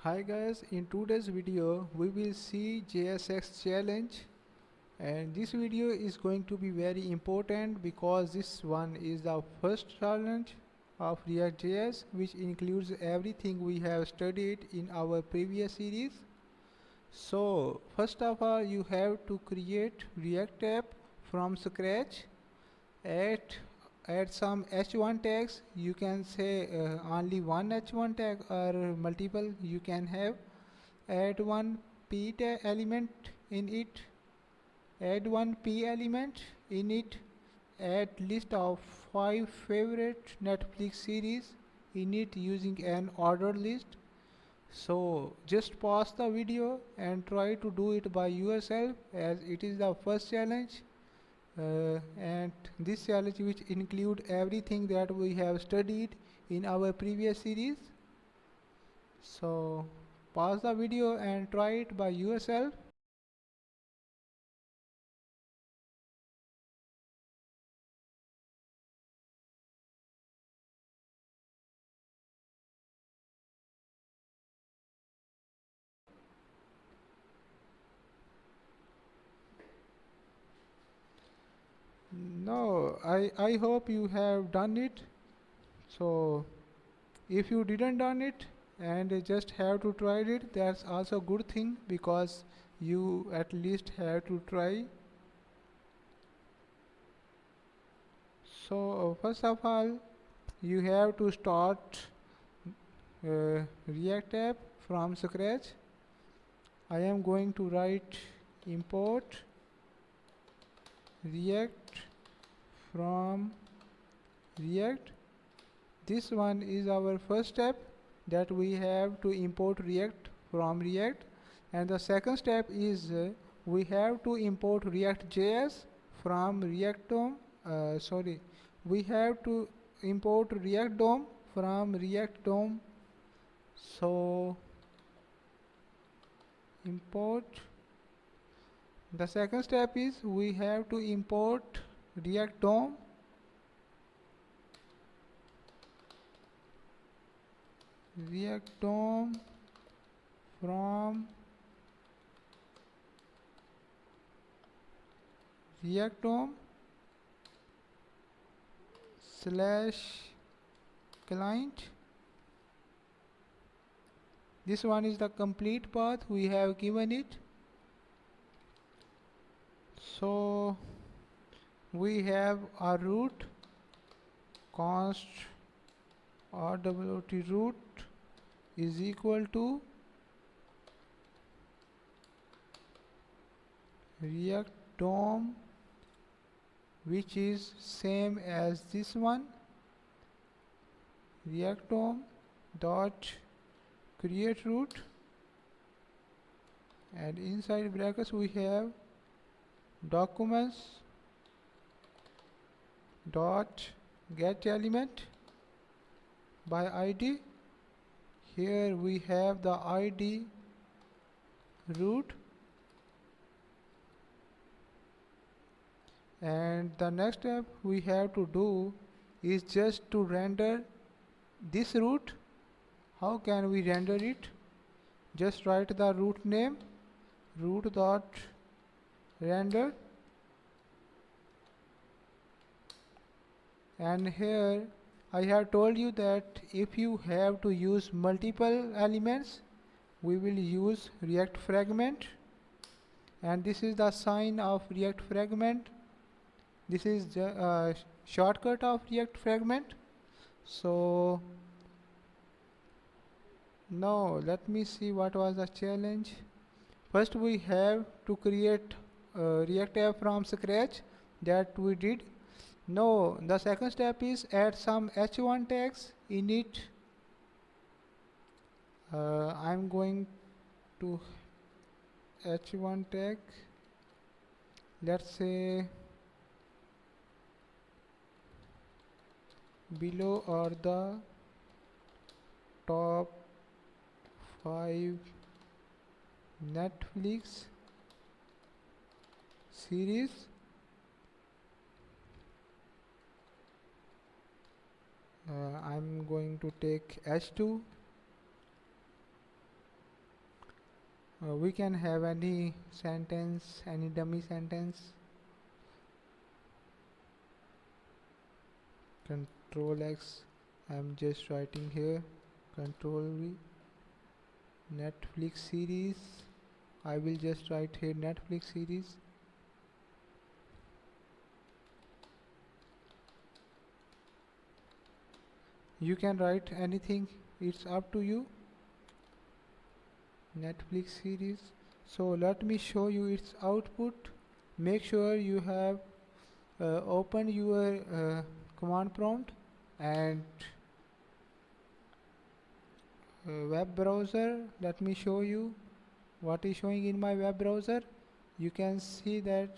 Hi guys, in today's video we will see JSX challenge, and this video is going to be very important because this one is the first challenge of React.js, which includes everything we have studied in our previous series. So first of all, you have to create React app from scratch. Add some h1 tags. You can say only one h1 tag or multiple you can have. Add one p element in it. Add one p element in it. Add list of 5 favorite Netflix series in it using an ordered list. So just pause the video and try to do it by yourself, as it is the first challenge. And this challenge which include everything that we have studied in our previous series. So pause the video and try it by yourself. No, I hope you have done it. So if you didn't done it and just have to try it, that's also good thing because you at least have to try. So first of all, you have to start React app from scratch. I am going to write import React from React. This one is our first step, that we have to import React from React, and the second step is we have to import React.js from React DOM. We have to import React DOM from React DOM. So import. The second step is we have to import React DOM from React DOM slash client. This one is the complete path we have given it. So we have our root const rwt root is equal to React DOM, which is same as this one, React DOM dot create root, and inside brackets we have documents dot get element by id. Here we have the id root, and the next step we have to do is just to render this root. How can we render it? Just write the root name, root dot render, and here I have told you that if you have to use multiple elements, we will use React fragment, and this is the sign of React fragment. This is the shortcut of React fragment. So now let me see what was the challenge. First we have to create React app from scratch, that we did. No, the second step is add some h1 tags in it. I'm going to h1 tag, let's say below or the top 5 Netflix series. I'm going to take h2 We can have any sentence, any dummy sentence. Control X, I'm just writing here. Control V, Netflix series. I will just write here Netflix series. You can write anything, it's up to you. Netflix series. So let me show you its output. Make sure you have opened your command prompt and web browser. Let me show you what is showing in my web browser. You can see that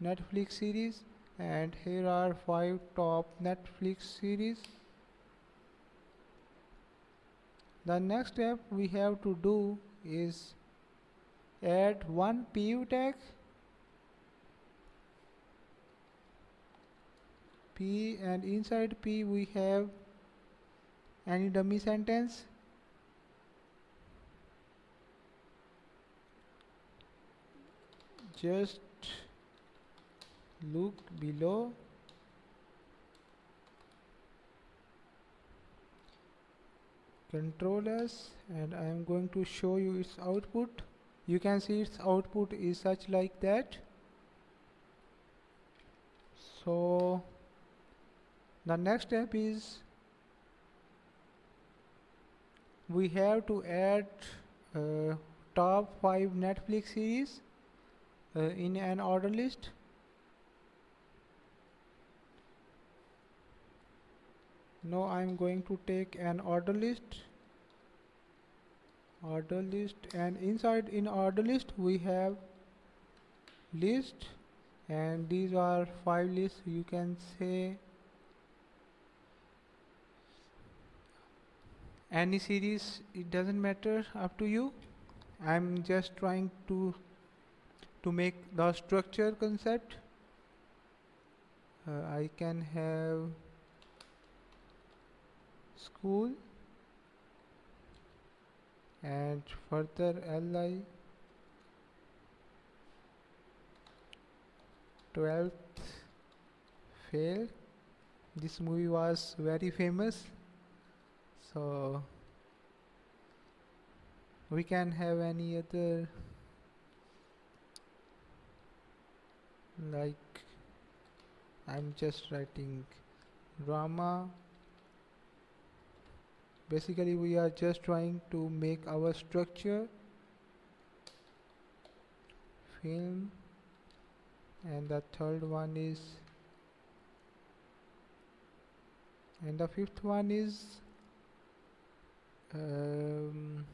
Netflix series, and here are 5 top Netflix series. The next step we have to do is add one PU tag, P, and inside P we have any dummy sentence. Just look below. Control S, and I am going to show you its output. You can see its output is such like that. So the next step is we have to add top 5 Netflix series in an order list. Now I am going to take an order list, and inside in order list we have list, and these are 5 lists. You can say any series, it doesn't matter, up to you. I'm just trying to make the structure concept. I can have school and further li 12th fail. This movie was very famous, so we can have any other, like I'm just writing drama. Basically we are just trying to make our structure film, and the third one is, and the fifth one is you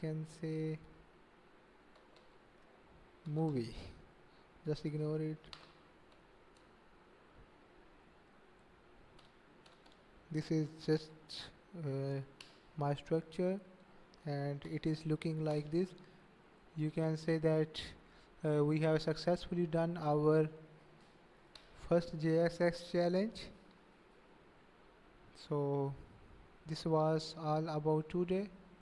can say movie. Just ignore it. This is just my structure, and it is looking like this. You can say that we have successfully done our first JSX challenge. So this was all about today.